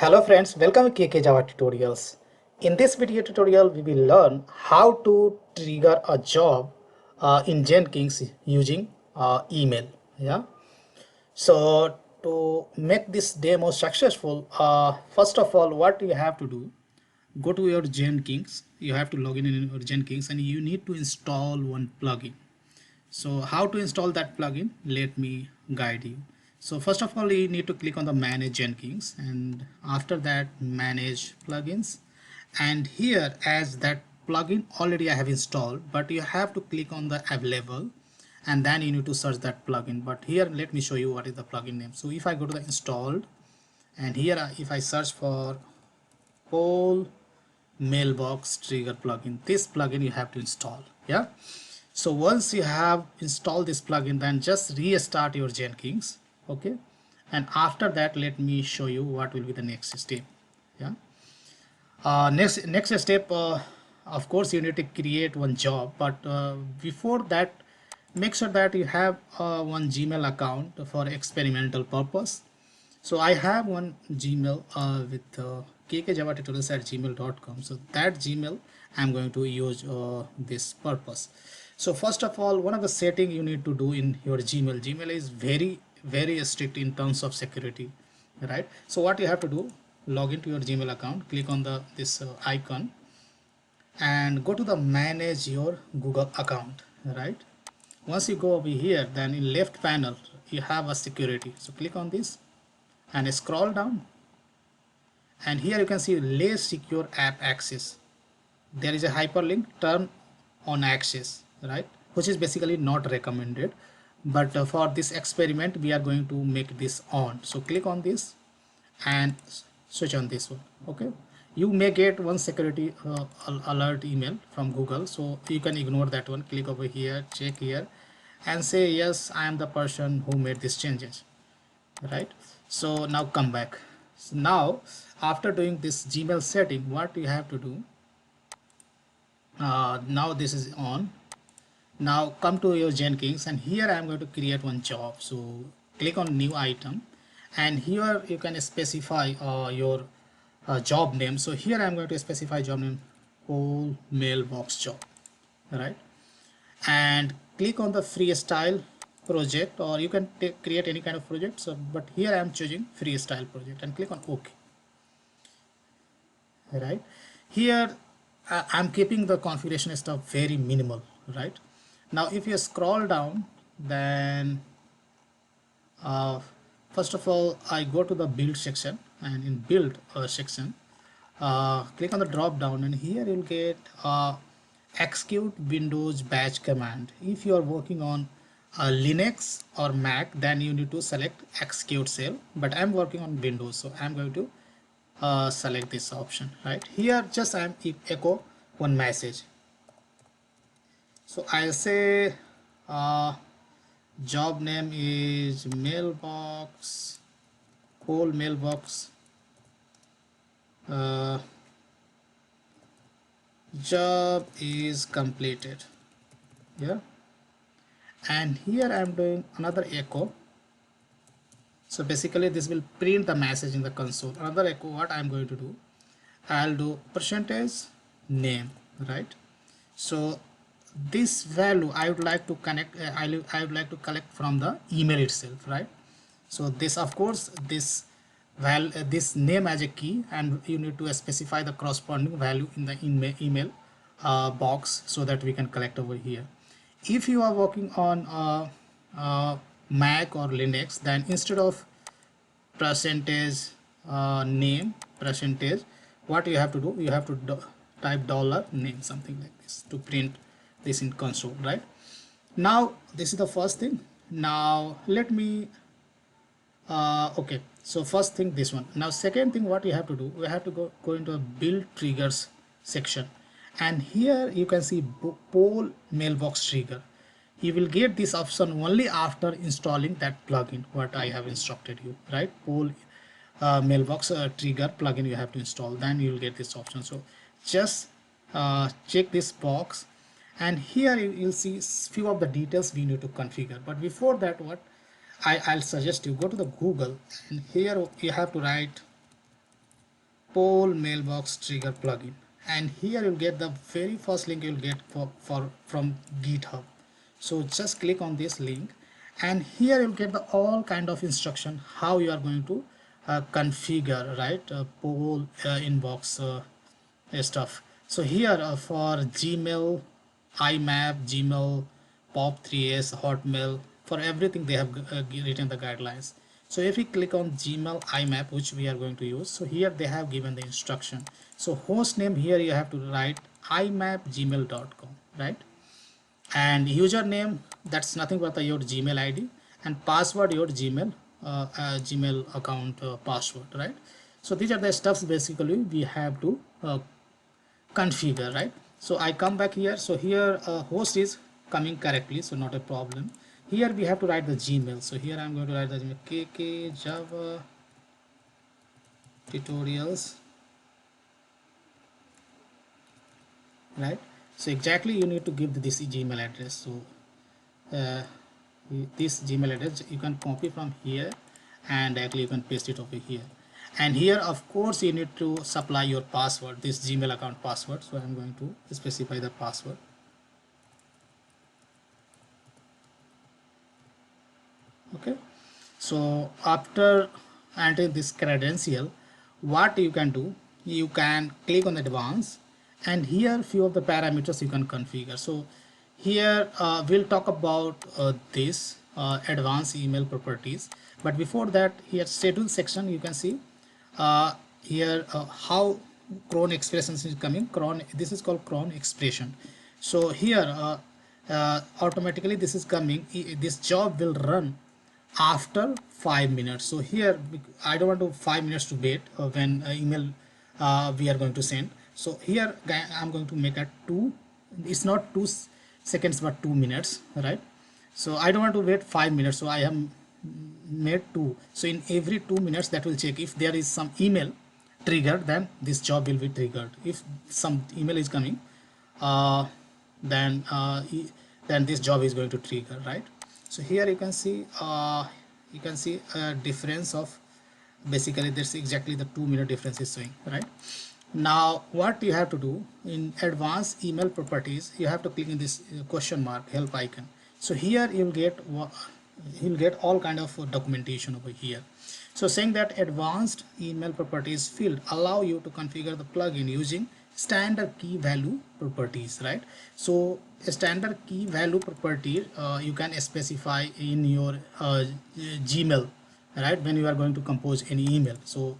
Hello friends, welcome to KK Java Tutorials. In this video tutorial, we will learn how to trigger a job in Jenkins using email. Yeah. So to make this demo successful, first of all, what you have to do, go to your Jenkins. You have to log in your Jenkins, and you need to install one plugin. So how to install that plugin, let me guide you. So first of all, you need to click on the manage Jenkins, and after that manage plugins, and here, as that plugin already I have installed, but you have to click on the available, and then you need to search that plugin. But here let me show you what is the plugin name. So if I go to the installed, and here if I search for Poll Mailbox Trigger plugin, this plugin you have to install. Yeah. So once you have installed this plugin, then just restart your Jenkins. Okay. And after that, let me show you what will be the next step. Yeah. Next step, of course you need to create one job, but before that, make sure that you have one Gmail account for experimental purpose. So I have one Gmail with kkjavatutorials@gmail.com. So that Gmail I'm going to use this purpose. So first of all, one of the setting you need to do in your Gmail is very strict in terms of security, right? So what you have to do, log into your Gmail account, click on the this icon, and go to the manage your Google account, right? Once you go over here, then in left panel you have a security. So click on this and scroll down, and here you can see less secure app access. There is a hyperlink, turn on access, right, which is basically not recommended, but for this experiment we are going to make this on. So click on this and switch on this one. Okay, you may get one security alert email from Google, so you can ignore that one. Click over here, check here, and say yes, I am the person who made these changes, right? So now come back. So now after doing this Gmail setting, what you have to do, now this is on. Now come to your Jenkins, and here I am going to create one job. So click on new item, and here you can specify your job name. So here I am going to specify job name, whole mailbox job, right? And click on the freestyle project, or you can create any kind of project. So but here I am choosing freestyle project, and click on OK, right? Here I'm keeping the configuration stuff very minimal, right? Now if you scroll down, then uh, first of all I go to the build section, and in build section, click on the drop down, and here you'll get execute Windows batch command. If you are working on Linux or Mac, then you need to select execute cell, but I'm working on Windows, so I'm going to select this option. Right here, just I'm echo one message. So I'll say job name is mailbox, whole mailbox job is completed. Yeah, and here I'm doing another echo. So basically this will print the message in the console. Another echo, what I'm going to do, I'll do percentage name, right? So this value I would like to connect, I would like to collect from the email itself, right? So this, of course, this this name as a key, and you need to specify the corresponding value in the email box, so that we can collect over here. If you are working on Mac or Linux, then instead of percentage name percentage, what you have to do, you have to type dollar name, something like this, to print this in console, right? Now this is the first thing. Now let me okay, so first thing this one. Now second thing, what you have to do, we have to go into a build triggers section, and here you can see poll mailbox trigger. You will get this option only after installing that plugin what I have instructed you, right? Poll mailbox trigger plugin you have to install, then you will get this option. So just check this box, and here you'll see few of the details we need to configure. But before that, I'll suggest you go to the Google, and here you have to write poll mailbox trigger plugin, and here you'll get the very first link you'll get from GitHub. So just click on this link, and here you'll get the all kind of instruction how you are going to configure, right, poll inbox stuff. So here for Gmail, IMAP, Gmail, POP3S, Hotmail, for everything they have written the guidelines. So if we click on Gmail IMAP, which we are going to use, so here they have given the instruction. So host name, here you have to write imapgmail.com, right? And username, that's nothing but your Gmail ID, and password your Gmail account password, right? So these are the stuffs basically we have to configure, right? So I come back here, so here host is coming correctly, so not a problem. Here we have to write the Gmail, so here I'm going to write the Gmail KK Java tutorials, right? So exactly you need to give this Gmail address. So this Gmail address you can copy from here and actually you can paste it over here. And here of course you need to supply your password, this Gmail account password. So I'm going to specify the password. Okay, so after entering this credential, what you can do, you can click on advanced, and here few of the parameters you can configure. So here we'll talk about this advanced email properties, but before that, here schedule section you can see here how cron expressions is coming. Cron, this is called cron expression. So here automatically this is coming, this job will run after 5 minutes. So here I don't want to 5 minutes to wait when email we are going to send. So here I'm going to make a 2, it's not 2 seconds but 2 minutes, right? So I don't want to wait 5 minutes, so I have made 2. So in every 2 minutes that will check if there is some email triggered, then this job will be triggered. If some email is coming, uh, then then this job is going to trigger, right? So here you can see a difference of, basically that's exactly the 2 minute difference is showing, right? Now what you have to do in advanced email properties, you have to click in this question mark help icon. So here you'll get all kind of documentation over here. So saying that advanced email properties field allow you to configure the plugin using standard key value properties, right? So a standard key value property you can specify in your Gmail, right, when you are going to compose any email. So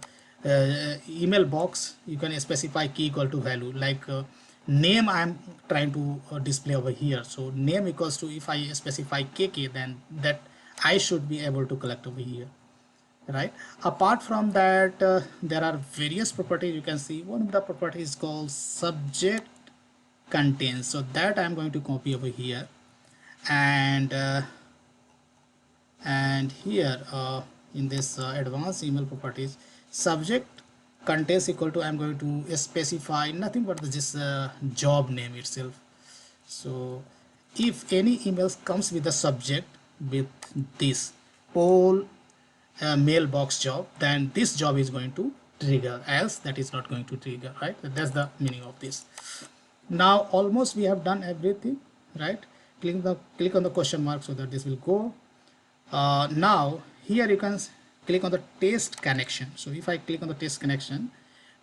email box you can specify key equal to value, like name I'm trying to display over here. So name equals to, if I specify KK, then that I should be able to collect over here, right? Apart from that, there are various properties you can see. One of the properties is called subject contains, so that I'm going to copy over here, and here in this advanced email properties, subject contains equal to, I'm going to specify nothing but this job name itself. So if any emails comes with the subject with this poll mailbox job, then this job is going to trigger, else that is not going to trigger, right? That's the meaning of this. Now almost we have done everything, right? Click on the question mark so that this will go. Now here you can click on the test connection. So if I click on the test connection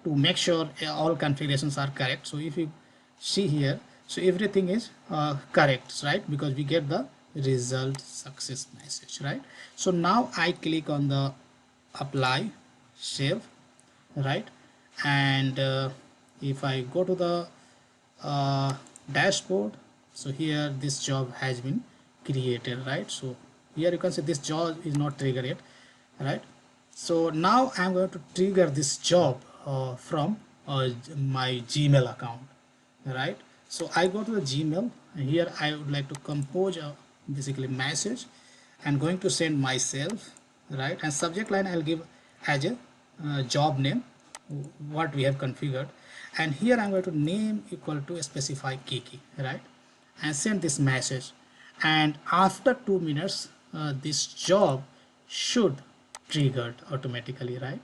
to make sure all configurations are correct, so if you see here, so everything is correct, right? Because we get the result success message, right? So now I click on the apply, save, right? And if I go to the dashboard, so here this job has been created, right? So here you can see this job is not triggered yet, right? So now I'm going to trigger this job from my Gmail account, right? So I go to the Gmail, and here I would like to compose a basically message and going to send myself, right? And subject line I'll give as a job name what we have configured, and here I'm going to name equal to specify KK, right? And send this message, and after 2 minutes this job should triggered automatically, right?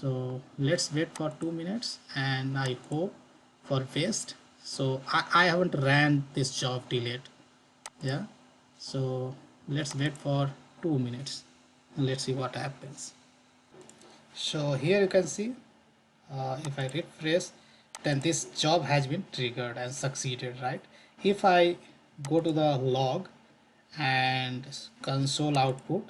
So let's wait for 2 minutes, and I hope for paste. So I haven't ran this job till yet. Yeah, so let's wait for 2 minutes and let's see what happens. So here you can see, if I refresh, then this job has been triggered and succeeded, right? If I go to the log and console output,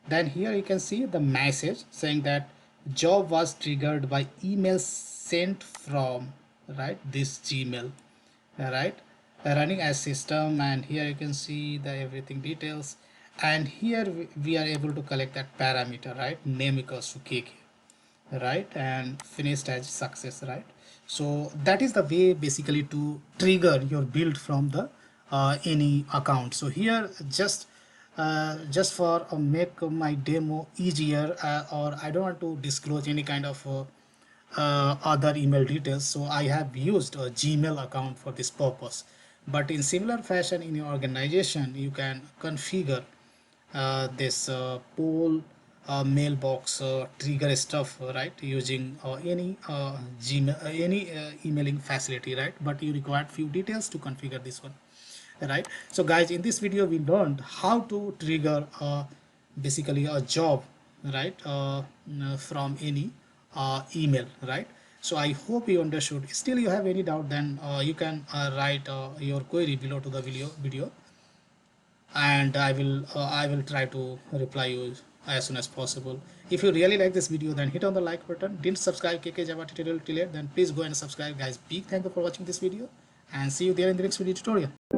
then here you can see the message saying that job was triggered by email sent from, right, this Gmail, right, running as system. And here you can see the everything details, and here we are able to collect that parameter, right, name equals to kk, right, and finished as success, right? So that is the way basically to trigger your build from the any account. So here just for make my demo easier, or I don't want to disclose any kind of other email details, so I have used a Gmail account for this purpose. But in similar fashion, in your organization you can configure this poll mailbox trigger stuff, right, using any Gmail, any emailing facility, right? But you require few details to configure this one, right? So guys, in this video we learned how to trigger basically a job, right, from any email, right? So I hope you understood. Still you have any doubt, then you can write your query below to the video, and I will try to reply you as soon as possible. If you really like this video, then hit on the like button. Didn't subscribe KK Java tutorial till yet, then please go and subscribe, guys. Big thank you for watching this video, and see you there in the next video tutorial.